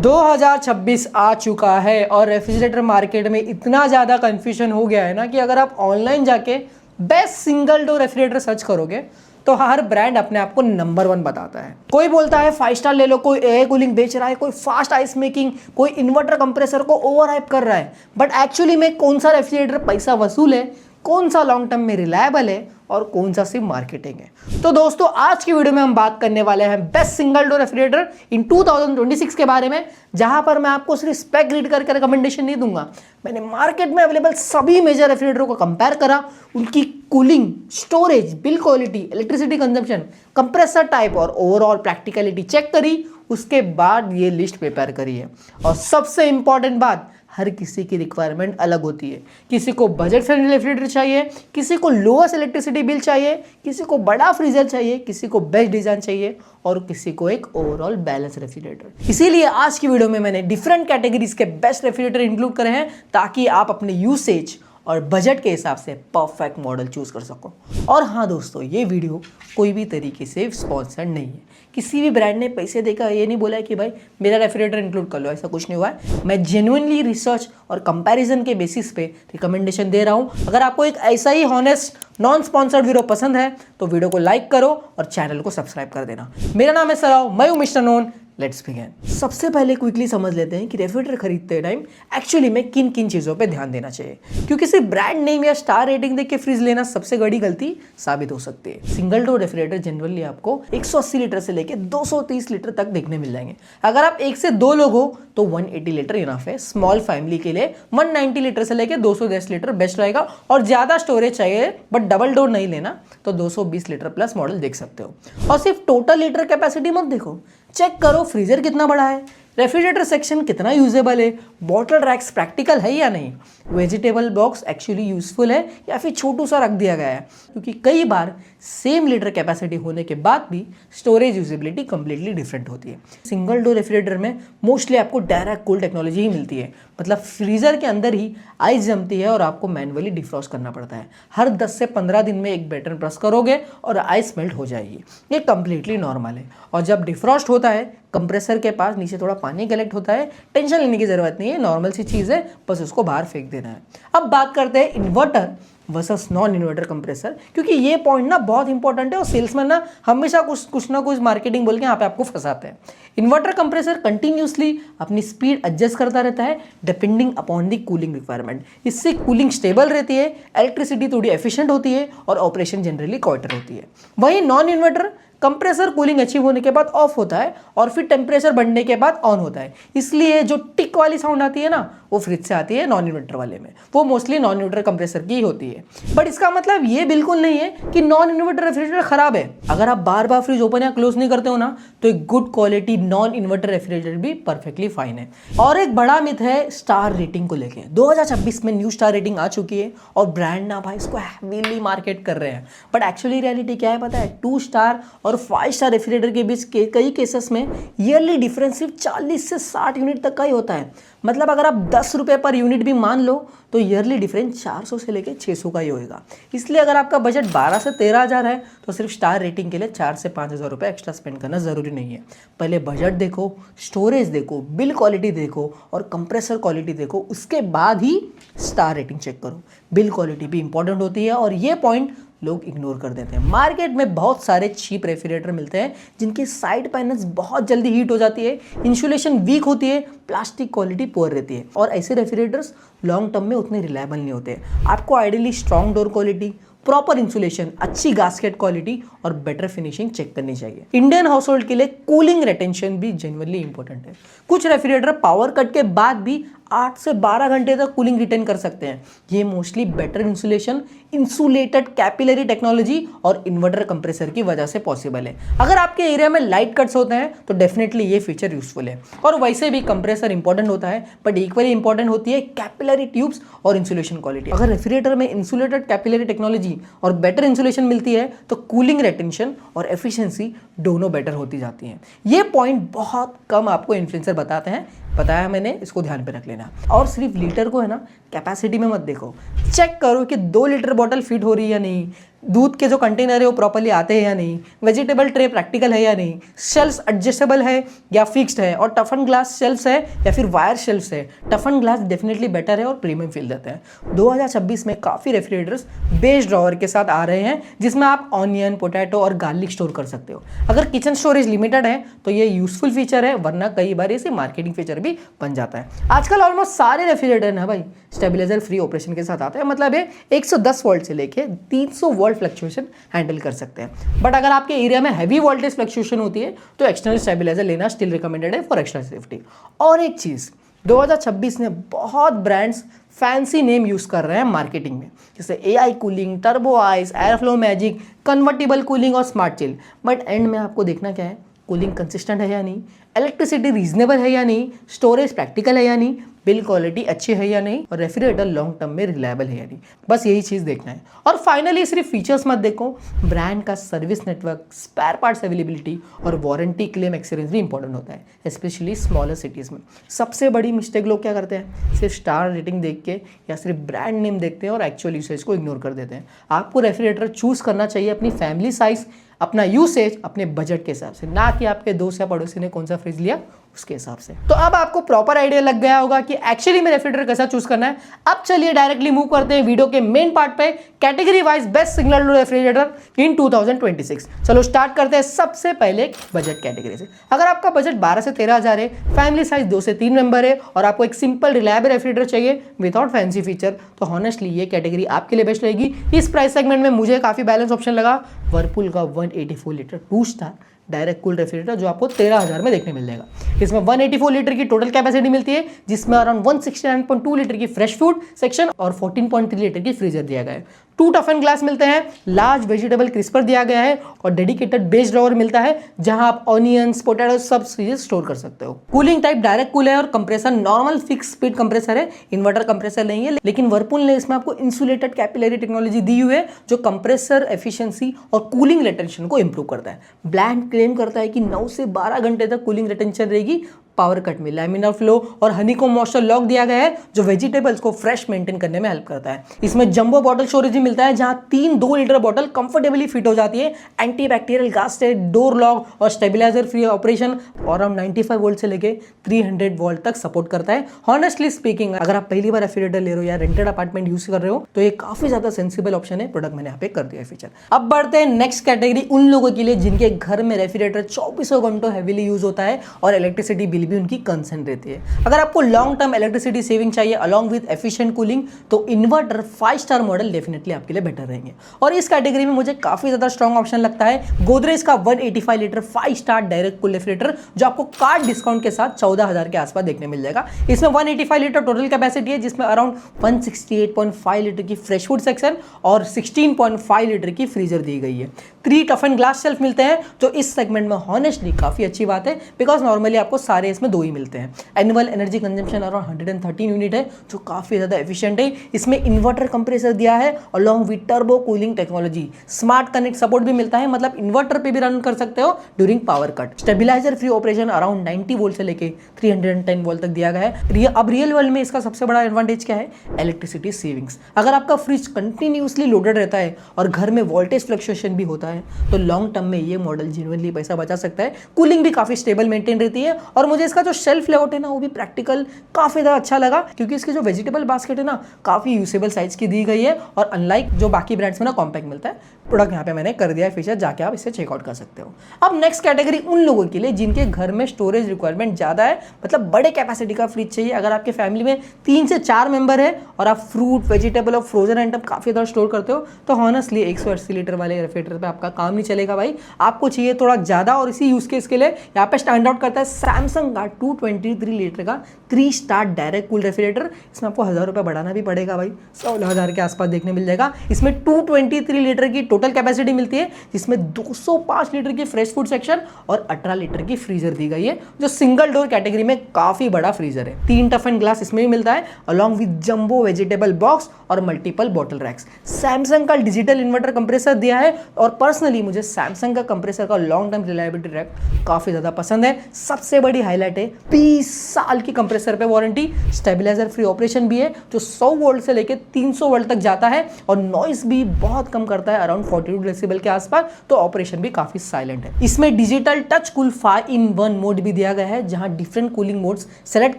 2026 आ चुका है और रेफ्रिजरेटर मार्केट में इतना ज़्यादा कन्फ्यूजन हो गया है ना कि अगर आप ऑनलाइन जाके best single door refrigerator search करोगे तो हर ब्रांड अपने आप को नंबर 1 बताता है। कोई बोलता है 5 स्टार ले लो, कोई एयर कूलिंग बेच रहा है, कोई फास्ट आइस मेकिंग, कोई इन्वर्टर कंप्रेसर को ओवर हाइप कर रहा है। बट एक्चुअली में कौन सा रेफ्रिजरेटर पैसा वसूल है, कौन सा लॉन्ग टर्म में रिलायबल है और कौन सा सिर्फ मार्केटिंग है। तो दोस्तों आज की वीडियो में हम बात करने वाले हैं बेस्ट सिंगल डोर रेफ्रिजरेटर इन 2026 के बारे में, जहां पर मैं आपको सिर्फ स्पेक रीड करके रिकमेंडेशन नहीं दूंगा। मैंने मार्केट में अवेलेबल सभी मेजर रेफ्रिजरेटरों को कंपेयर करा, उनकी cooling, storage, build quality, electricity consumption, compressor type और ओवरऑल प्रैक्टिकलिटी चेक करी। उसके बाद ये लिस्ट प्रिपेयर करी है। और सबसे इंपॉर्टेंट बात, हर किसी की रिक्वायरमेंट अलग होती है। किसी को बजट फ्रेंडली रेफ्रिजरेटर चाहिए, किसी को लोएस्ट इलेक्ट्रिसिटी बिल चाहिए, किसी को बड़ा फ्रीजर चाहिए, किसी को बेस्ट डिजाइन चाहिए और किसी को एक ओवरऑल बैलेंस रेफ्रिजरेटर। इसीलिए आज की वीडियो में मैंने डिफरेंट कैटेगरीज के बेस्ट रेफ्रिजरेटर इंक्लूड करे हैं ताकि आप अपने यूसेज और बजट के हिसाब से परफेक्ट मॉडल चूज कर सको। और हाँ दोस्तों, ये वीडियो कोई भी तरीके से स्पॉन्सर्ड नहीं है। किसी भी ब्रांड ने पैसे देकर ये नहीं बोला है कि भाई मेरा रेफ्रिजरेटर इंक्लूड कर लो, ऐसा कुछ नहीं हुआ है। मैं जेन्युइनली रिसर्च और कंपैरिजन के बेसिस पे रिकमेंडेशन दे रहा हूँ। अगर आपको एक ऐसा ही हॉनेस्ट नॉन स्पॉन्सर्ड वीडियो पसंद है तो वीडियो को लाइक करो और चैनल को सब्सक्राइब कर देना। मेरा नाम है सराव, मैं हूँ मिस्टर नोन। Let's begin. सबसे पहले क्विकली समझ लेते हैं कि रेफ्रिजरेटर खरीदते टाइम एक्चुअली में किन किन चीज़ों पे ध्यान देना चाहिए, क्योंकि सिर्फ ब्रांड नेम या स्टार रेटिंग देख के फ्रिज लेना सबसे बड़ी गलती साबित हो सकती है। सिंगल डोर रेफ्रिजरेटर जनरली आपको 180 लीटर से लेके 230 लीटर तक देखने मिल जाएंगे। अगर आप 1 से 2 लोग हो तो 180 लीटर इनफ है। स्मॉल फैमिली के लिए 190 लीटर से लेके 210 लीटर बेस्ट रहेगा। और ज़्यादा स्टोरेज चाहिए बट डबल डोर नहीं लेना तो 220 लीटर प्लस मॉडल देख सकते हो। और सिर्फ टोटल लीटर कैपेसिटी मत देखो, चेक करो फ्रीजर कितना बड़ा है, रेफ्रिजरेटर सेक्शन कितना यूजेबल है, बॉटल रैक्स प्रैक्टिकल है या नहीं, वेजिटेबल बॉक्स एक्चुअली यूजफुल है या फिर छोटू सा रख दिया गया है। क्योंकि कई बार सेम लीटर कैपेसिटी होने के बाद भी स्टोरेज यूजेबिलिटी कंप्लीटली डिफरेंट होती है। सिंगल डोर रेफ्रिजरेटर में मोस्टली आपको डायरेक्ट कूल टेक्नोलॉजी ही मिलती है, मतलब फ्रीजर के अंदर ही आइस जमती है और आपको मैनुअली डिफ्रॉस्ट करना पड़ता है। हर 10 से 15 दिन में एक बटन प्रेस करोगे और आइस मेल्ट हो जाएगी। ये कंप्लीटली नॉर्मल है। और जब डिफ्रॉस्ट होता है, कंप्रेसर के पास नीचे थोड़ा पानी कलेक्ट होता है, टेंशन लेने की जरूरत नहीं है, नॉर्मल सी चीज़ है, बस उसको बाहर फेंक देना है। अब बात करते हैं inverter versus non inverter compressor, क्योंकि ये पॉइंट ना बहुत इंपॉर्टेंट है और सेल्समैन ना हमेशा कुछ ना कुछ मार्केटिंग बोल के यहाँ पे आपको फंसाते हैं। इन्वर्टर कंप्रेसर कंटिन्यूसली अपनी स्पीड एडजस्ट करता रहता है depending upon the cooling requirement. इससे कूलिंग स्टेबल रहती है, इलेक्ट्रिसिटी थोड़ी एफिशिएंट होती है और ऑपरेशन जनरली क्वाइटर होती है। वहीं non inverter compressor cooling achieve होने के बाद ऑफ होता है और फिर टेम्परेचर बढ़ने के बाद ऑन होता है। इसलिए जो टिक वाली साउंड आती है ना, वो फ्रिज से आती है नॉन इन्वर्टर वाले में, वो मोस्टली नॉन इन्वर्टर कंप्रेसर की ही होती है। बट इसका मतलब ये बिल्कुल नहीं है कि नॉन इन्वर्टर रेफ्रिजरेटर खराब है। अगर आप बार बार फ्रिज ओपन या क्लोज नहीं करते हो ना, तो एक good quality non inverter refrigerator भी परफेक्टली फाइन है। और एक बड़ा मिथ है स्टार रेटिंग को लेके। 2026 में न्यू स्टार रेटिंग आ चुकी है और ब्रांड ना भाई इसको हैवीली मार्केट कर रहे हैं। बट एक्चुअली रियलिटी क्या है पता है? 2 स्टार और 5 स्टार रेफ्रिजरेटर के बीच कई केसेस में ईयरली डिफरेंस सिर्फ 40 से 60 यूनिट तक का ही होता है। मतलब अगर आप 10 रुपये पर यूनिट भी मान लो तो ईयरली डिफरेंस 400 से लेकर 600 का ही होएगा। इसलिए अगर आपका बजट 12 से 13 हज़ार है तो सिर्फ स्टार रेटिंग के लिए 4 से 5 हज़ार रुपये एक्स्ट्रा स्पेंड करना ज़रूरी नहीं है। पहले बजट देखो, स्टोरेज देखो, बिल क्वालिटी देखो और कंप्रेसर क्वालिटी देखो, उसके बाद ही स्टार रेटिंग चेक करो। बिल क्वालिटी भी इंपॉर्टेंट होती है और ये पॉइंट लोग इग्नोर कर देते हैं। मार्केट में बहुत सारे चीप रेफ्रिजरेटर मिलते हैं जिनकी साइड पैनल्स बहुत जल्दी हीट हो जाती है, इंसुलेशन वीक होती है, प्लास्टिक क्वालिटी पुअर रहती है और ऐसे रेफ्रिजरेटर्स लॉन्ग टर्म में उतने रिलायबल नहीं होते। आपको ideally strong door quality, proper insulation, अच्छी गास्केट क्वालिटी और बेटर फिनिशिंग चेक करनी चाहिए। इंडियन हाउस होल्ड के लिए कूलिंग रिटेंशन भी जेन्युइनली इंपॉर्टेंट है। कुछ रेफ्रिजरेटर पावर कट के बाद भी 8 से 12 घंटे तक कूलिंग रिटेन कर सकते हैं। ये mostly better insulation, insulated capillary technology और इन्वर्टर कंप्रेसर की वजह से पॉसिबल है। अगर आपके एरिया में लाइट कट्स होते हैं तो डेफिनेटली ये फीचर यूजफुल है। और वैसे भी कंप्रेसर इंपॉर्टेंट होता है बट इक्वली इंपॉर्टेंट होती है कैपिलरी ट्यूब्स और इंसुलेशन क्वालिटी। अगर रेफ्रिजरेटर में इंसुलेटेड कैपिलरी टेक्नोलॉजी और बेटर इंसुलेशन मिलती है तो कूलिंग रिटेंशन और एफिशिएंसी दोनों बेटर होती जाती हैं। ये पॉइंट बहुत कम आपको इन्फ्लुएंसर बताते हैं, बताया मैंने, इसको ध्यान पे रख लेना। और सिर्फ लीटर को है ना कैपेसिटी में मत देखो, चेक करो कि 2 लीटर बॉटल फिट हो रही है या नहीं, दूध के जो कंटेनर है वो प्रॉपर्ली आते हैं या नहीं, वेजिटेबल ट्रे प्रैक्टिकल है या नहीं, शेल्फ्स एडजस्टेबल है या फिक्स्ड है, और टफ एंड ग्लास शेल्फ्स है या फिर वायर शेल्फ्स है। Tough and glass definitely better है और प्रीमियम फील देते हैं। 2026 में काफ़ी रेफ्रिजरेटर्स बेस ड्रॉवर के साथ आ रहे हैं जिसमें आप ऑनियन, पोटैटो और गार्लिक स्टोर कर सकते हो। अगर किचन स्टोरेज लिमिटेड है तो ये यूजफुल फीचर है, वरना कई बार इसे मार्केटिंग फीचर भी बन जाता है। आजकल ऑलमोस्ट सारे रेफ्रिजरेटर ना भाई स्टेबलाइजर फ्री ऑपरेशन के साथ आते हैं, मतलब ये 110 वोल्ट से लेके 300 वोल्ट फ्लक्चुएशन हैंडल कर सकते हैं। बट अगर आपके एरिया में हैवी वोल्टेज फ्लक्चुएशन होती है तो एक्सटर्नल स्टेबलाइजर लेना स्टिल रिकमेंडेड है फॉर एक्स्ट्रा सेफ्टी। और एक चीज़ 2026 में बहुत ब्रांड्स फैंसी नेम यूज़ कर रहे हैं मार्केटिंग में, जैसे AI cooling, turbo ice, airflow magic, convertible cooling और स्मार्ट चिल। बट एंड में आपको देखना क्या है, कूलिंग कंसिस्टेंट है या नहीं, इलेक्ट्रिसिटी रीजनेबल है या नहीं, स्टोरेज प्रैक्टिकल है या नहीं, बिल क्वालिटी अच्छी है या नहीं, और रेफ्रिजरेटर लॉन्ग टर्म में रिलायबल है या नहीं। बस यही चीज़ देखना है। और फाइनली सिर्फ फीचर्स मत देखो, ब्रांड का service network, spare parts availability और वारंटी क्लेम एक्सपीरियंस भी इंपॉर्टेंट होता है, स्पेशली स्मॉलर सिटीज़ में। सबसे बड़ी मिस्टेक लोग क्या करते हैं, सिर्फ स्टार रेटिंग देख के या सिर्फ ब्रांड नेम देखते हैं और एक्चुअल यूसेज को इग्नोर कर देते हैं। आपको रेफ्रिजरेटर चूज करना चाहिए अपनी फैमिली साइज, अपना यूसेज, अपने बजट के हिसाब से, ना कि आपके दोस्त या पड़ोसी ने कौन सा फ्रिज लिया उसके हिसाब से। तो अब आपको प्रॉपर आइडिया लग गया होगा कि एक्चुअली में रेफ्रिजरेटर कैसा चूज करना है। अब चलिए डायरेक्टली मूव करते हैं वीडियो के मेन पार्ट पे, category wise best single door refrigerator इन 2026। चलो स्टार्ट करते हैं सबसे पहले बजट कैटेगरी से। अगर आपका बजट 12 से 13 हज़ार है, फैमिली साइज 2 से 3 मेंबर है और आपको एक सिंपल रिलायबल रेफ्रिजरेटर चाहिए विदाउट फैंसी फीचर, तो हॉनेस्टली ये कैटेगरी आपके लिए बेस्ट रहेगी। इस प्राइस सेगमेंट में मुझे काफी बैलेंस ऑप्शन लगा। वर्लपूल का 184 litre 2 star direct cool refrigerator जो आपको 13,000 में देखने मिल जाएगा। इसमें 184 लीटर की टोटल कैपेसिटी मिलती है, जिसमें अराउंड 169.2 लीटर की फ्रेश फूड सेक्शन और 14.3 लीटर की फ्रीजर दिया गया है। 2 टफ एंड ग्लास मिलते हैं, लार्ज वेजिटेबल क्रिस्पर दिया गया है और डेडिकेटेड बेस ड्रॉवर मिलता है जहां आप ऑनियंस, पोटैटो सब चीजें स्टोर कर सकते हो। कूलिंग टाइप डायरेक्ट कूल है और compressor normal fix speed compressor है, इन्वर्टर कंप्रेसर नहीं है। लेकिन वर्लपूल ने इसमें आपको इंसुलेटेड कैपिलरी टेक्नोलॉजी दी हुई है जो कंप्रेसर एफिशिएंसी और कूलिंग रिटेंशन को इंप्रूव करता है। ब्रांड क्लेम करता है कि 9 से 12 घंटे तक कूलिंग रिटेंशन रहेगी। पावर कट में लैमिनार फ्लो और हनीकॉम मॉइस्चर लॉक दिया गया है जो वेजिटेबल्स को फ्रेश मेंटेन करने में हेल्प करता है। इसमें जंबो बॉटल स्टोरेज भी मिलता है जहां 3 2 लीटर बॉटल कंफर्टेबली फिट हो जाती है। Anti bacterial gas test, door lock और stabiliser free operation around 95 volt से लेके 300 वोल्ट तक सपोर्ट करता है। हॉनेस्टली स्पीकिंग, अगर आप पहली बार रेफ्रिजरेटर ले रहे हो या रेंटेड अपार्टमेंट यूज कर रहे हो तो ये काफी ज्यादा सेंसिबल ऑप्शन है। प्रोडक्ट मैंने यहाँ पे कर दिया है फीचर। अब बढ़ते हैं नेक्स्ट कैटेगरी उन लोगों के लिए जिनके घर में रेफ्रिजरेटर 24 घंटों हैवीली यूज होता है और इलेक्ट्रिसिटी बिल भी उनकी कंसर्न रहती है। अगर आपको लॉन्ग टर्म इलेक्ट्रिसिटी सेविंग चाहिए अलॉन्ग विद एफिशिएंट कूलिंग तो इन्वर्टर 5 स्टार मॉडल डेफिनेटली आपके लिए बेटर रहेंगे। और इस कैटेगरी में मुझे काफी ज्यादा स्ट्रॉन्ग ऑप्शन लगता है गोदरेज का 185 litre 5 star direct cool refrigerator जो आपको कार्ड डिस्काउंट के साथ 14,000 के आसपास देखने मिल जाएगा। इसमें 185 लीटर टोटल कैपेसिटी है जिसमें अराउंड 168.5 लीटर की फ्रेश फूड सेक्शन और 16.5 लीटर की फ्रीजर दी गई है। 3 टफ एंड ग्लास शेल्फ मिलते हैं जो इस सेगमेंट में हॉनेस्टली काफी अच्छी बात है बिकॉज नॉर्मली आपको सारे इसमें 2 ही मिलते हैं। Annual energy consumption around 113 unit है जो काफी ज्यादा एफिशिएंट है। इसमें इन्वर्टर कंप्रेसर दिया है along with turbo cooling technology. Smart connect support भी मिलता है, मतलब इन्वर्टर पे भी रन कर सकते हो during power cut. Stabiliser free operation around 90 volt से लेके 310 वोल्ट तक दिया गया है। अब रियल वर्ल्ड में इसका सबसे बड़ा एडवांटेज क्या है, इलेक्ट्रिसिटी सेविंग्स। अगर आपका फ्रिज कंटिन्यूसली लोडेड रहता है और घर में वोल्टेज फ्लक्चुएशन भी होता है तो लॉन्ग टर्म में ये मॉडल जेन्युइनली पैसा बचा सकता है। कूलिंग भी काफी स्टेबल मेंटेन रहती है और मुझे इसका जो शेल्फ लेआउट है ना वो भी प्रैक्टिकल काफी ज्यादा अच्छा लगा क्योंकि इसकी जो वेजिटेबल बास्केट है ना काफी यूजेबल साइज की दी गई है और अनलाइक जो बाकी ब्रांड्स में ना कॉम्पैक्ट मिलता है। प्रोडक्ट यहाँ पे मैंने कर दिया है फीचर, जाके आप इसे चेकआउट कर सकते हो। अब नेक्स्ट कैटेगरी उन लोगों के लिए जिनके घर में स्टोरेज रिक्वायरमेंट ज्यादा है, मतलब बड़े कैपेसिटी का फ्रिज चाहिए। अगर आपके फैमिली में 3 से 4 मेंबर है और आप फ्रूट, वेजिटेबल और फ्रोजन आइटम काफी ज्यादा स्टोर करते हो तो हॉनेस्टली 180 लीटर वाले रेफ्रिजरेटर पे आपका काम नहीं चलेगा भाई। आपको चाहिए थोड़ा ज्यादा और इसी यूज केस के लिए यहाँ पे स्टैंड आउट करता है सैमसंग का 223 लीटर का 3 स्टार डायरेक्ट कूल रेफ्रिजरेटर। इसमें आपको 1000 रुपये बढ़ाना भी पड़ेगा भाई, 16,000 के आसपास देखने मिल जाएगा। इसमें 223 लीटर की टोटल कैपेसिटी मिलती है जिसमें 205 लीटर की फ्रेश फूड सेक्शन और 18 लीटर की फ्रीजर दी गई है जो सिंगल डोर कैटेगरी में काफी बड़ा फ्रीजर है। 3 टफ एंड ग्लास इसमें भी मिलता है along with jumbo vegetable box और मल्टीपल बॉटल रैक्स। सैमसंग का डिजिटल इन्वर्टर कंप्रेसर दिया है और पर्सनली मुझे सैमसंग का कंप्रेसर का लॉन्ग टर्म रिलायबिलिटी रैक काफी ज्यादा पसंद है। सबसे बड़ी हाईलाइट हाईलाइट है 20 साल की कंप्रेसर पे वारंटी, स्टेबलाइजर फ्री ऑपरेशन भी है जो 100 वोल्ट से लेकर 300 वोल्ट तक जाता है और नॉइस भी बहुत कम करता है, अराउंड 42 डेसिबल के आसपास, तो ऑपरेशन भी काफी साइलेंट है। इसमें digital touch cool 5-in-1 mode भी दिया गया है जहां डिफरेंट कूलिंग मोड्स सेलेक्ट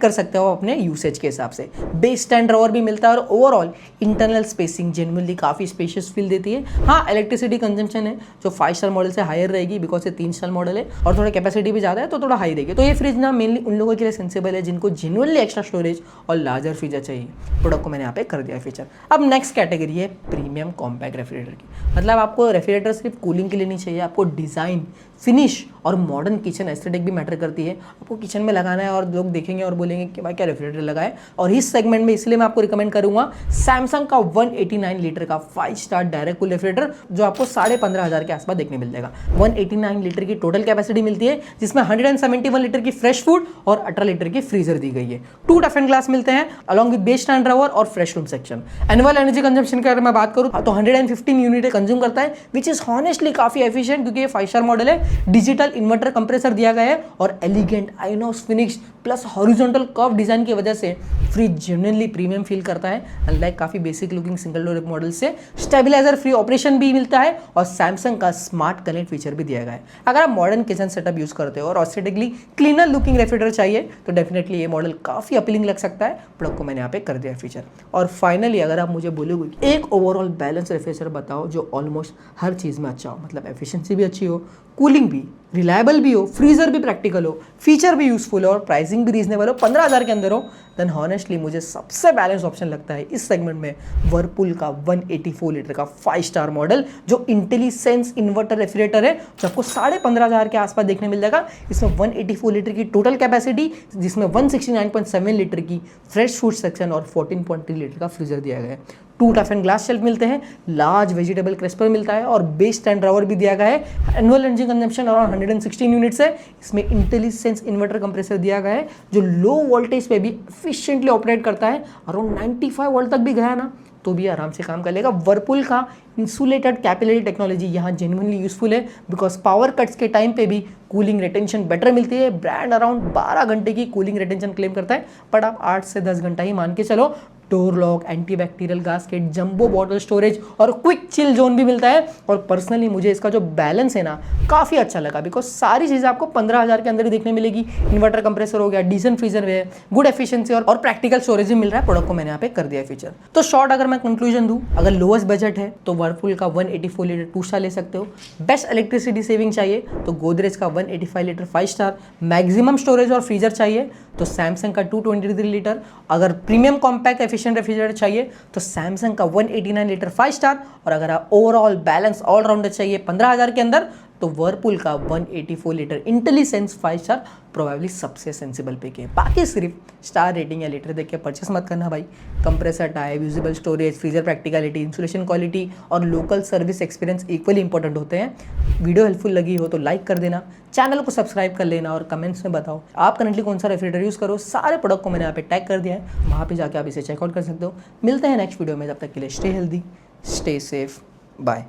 कर सकते हो अपने यूसेज के हिसाब से। बेस स्टैंड ड्रॉवर भी मिलता है और ओवरऑल इंटरनल स्पेसिंग जेन्युइनली काफी स्पेशियस फील देती है। हाँ, इलेक्ट्रिसिटी कंजम्पशन है जो 5 स्टार मॉडल से हायर रहेगी बिकॉज ये 3 स्टार मॉडल है और थोड़ा कैपेसिटी भी ज्यादा है तो थोड़ा हाई रहेगी। तो ये फ्रिज ना मेनली उन लोगों के लिए सेंसिबल है जिनको जेन्युइनली एक्स्ट्रा स्टोरेज और लार्जर फ्रीजर चाहिए। प्रोडक्ट को मैंने यहाँ पे कर दिया फीचर। अब नेक्स्ट कैटेगरी है प्रीमियम कॉम्पैक्ट रेफ्रिजरेटर की। मतलब आपको रेफ्रिजरेटर सिर्फ कूलिंग के लिए नहीं चाहिए, आपको डिजाइन, फिनिश और मॉडर्न किचन एस्थेटिक भी मैटर करती है। आपको किचन में लगाना है और लोग देखेंगे और बोलेंगे कि भाई क्या रेफ्रिजरेटर लगाए। और इस सेगमेंट में इसलिए मैं आपको रिकमेंड करूंगा सैमसंग का 189 लीटर का 5 स्टार डायरेक्ट कूल रेफ्रिजरेटर जो आपको 15,500 के आसपास देखने मिल जाएगा। 189 लीटर की टोटल कैपेसिटी मिलती है जिसमें 171 लीटर की फ्रेश फूड और 18 लीटर की फ्रीजर दी गई है। 2 टफन ग्लास मिलते हैं along with base stand drawer और fresh room section. Annual energy consumption की अगर मैं बात करूं तो 115 यूनिट कंज्यूम करता है विच इज हॉनेस्टली काफी एफिशिएंट क्योंकि ये 5 स्टार मॉडल है। डिजिटल इन्वर्टर कंप्रेसर दिया गया है और elegant INOX finish plus horizontal curve design की वजह से फ्रिज जेन्युइनली प्रीमियम फील करता है। अनलाइक काफी basic looking single door model से स्टेबलाइजर फ्री ऑपरेशन भी मिलता है और सैमसंग का स्मार्ट कनेक्ट फीचर भी दिया गया है। अगर आप मॉडर्न किचन सेटअप यूज करते हो और ऑस्थेटिकली क्लीनर लुकिंग रेफ्रिजरेटर चाहिए तो डेफिनेटली ये मॉडल काफी अपीलिंग लग सकता है। प्रोडक्ट को मैंने यहाँ पे कर दिया फीचर। और फाइनली अगर आप मुझे बोलोगे एक ओवरऑल बैलेंस रेफ्रिजरेटर बताओ जो ऑलमोस्ट हर चीज में अच्छा हो, मतलब एफिशिएंसी भी अच्छी हो, कूलिंग भी रिलायबल भी हो, फ्रीजर भी प्रैक्टिकल हो, फीचर भी यूजफुल हो और प्राइसिंग भी रीजनेबल हो, 15,000 के अंदर हो, देन हॉनेस्टली मुझे सबसे बैलेंस ऑप्शन लगता है इस सेगमेंट में वर्लपूल का 184 लीटर का 5 स्टार मॉडल जो इंटेलिसेंस इन्वर्टर रेफ्रिजरेटर है जो आपको 15,500 के आसपास देखने मिल जाएगा। इसमें 184 लीटर की टोटल कैपेसिटी जिसमें 169.7 लीटर की फ्रेश फूड सेक्शन और 14.3 लीटर का फ्रीजर दिया गया है। 2 टफन ग्लास शेल्फ मिलते हैं, लार्ज वेजिटेबल क्रिस्पर मिलता है और बेस स्टैंड ड्रॉवर भी दिया गया है। Annual energy consumption around 116 units है। इसमें इंटेलिसेंस इन्वर्टर कंप्रेसर दिया गया है जो लो वोल्टेज पे भी एफिशिएंटली ऑपरेट करता है। अराउंड 95 वोल्ट तक भी गया ना तो भी आराम से काम कर लेगा। वर्लपूल का इंसुलेटेड कैपिलरी टेक्नोलॉजी यहाँ जेन्युइनली यूजफुल है बिकॉज पावर कट्स के टाइम पे भी कूलिंग रिटेंशन बेटर मिलती है। ब्रांड अराउंड 12 घंटे की कूलिंग रिटेंशन क्लेम करता है बट आप 8 से 10 घंटा ही मान के चलो। Door lock, antibacterial gasket, jumbo bottle storage और क्विक चिल जोन भी मिलता है। और पर्सनली मुझे इसका जो बैलेंस है ना काफ़ी अच्छा लगा बिकॉज सारी चीज़ें आपको 15,000 के अंदर ही देखने मिलेगी। इन्वर्टर कंप्रेसर हो गया, डिसेंट फ्रीजर है, गुड एफिशिएंसी और प्रैक्टिकल स्टोरेज भी मिल रहा है। प्रोडक्ट को मैंने यहाँ पे कर दिया फीचर। तो शॉर्ट अगर मैं कंक्लूजन दूँ, अगर लोएस्ट बजट है तो वर्लपूल का 184 लीटर 2 स्टार ले सकते हो। बेस्ट इलेक्ट्रिसिटी सेविंग चाहिए तो गोदरेज का 185 लीटर 5 स्टार। मैक्सिमम स्टोरेज और फ्रीजर चाहिए तो सैमसंग का 223 लीटर। अगर प्रीमियम कॉम्पैक्ट एफिशिएंट रेफ्रिजरेटर चाहिए तो सैमसंग का 189 लीटर 5 स्टार। और अगर आप ओवरऑल बैलेंस ऑलराउंडर चाहिए 15,000 के अंदर तो वर्लपूल का 184 लीटर इंटेलिसेंस 5 स्टार प्रोबेबली सबसे सेंसिबल पिक है। बाकी सिर्फ स्टार रेटिंग या लीटर देख के परचेस मत करना भाई। Compressor type, usable storage, freezer practicality, insulation quality और local service experience equally important होते हैं। वीडियो हेल्पफुल लगी हो तो लाइक कर देना, चैनल को सब्सक्राइब कर लेना और कमेंट्स में बताओ आप करंटली कौन सा रेफ्रिजरेटर यूज़ करो। सारे प्रोडक्ट को मैंने यहाँ पे टैग कर दिया है, वहाँ पे जाके आप इसे चेकआउट कर सकते हो। मिलते हैं नेक्स्ट वीडियो में, जब तक के लिए stay healthy, stay safe, bye.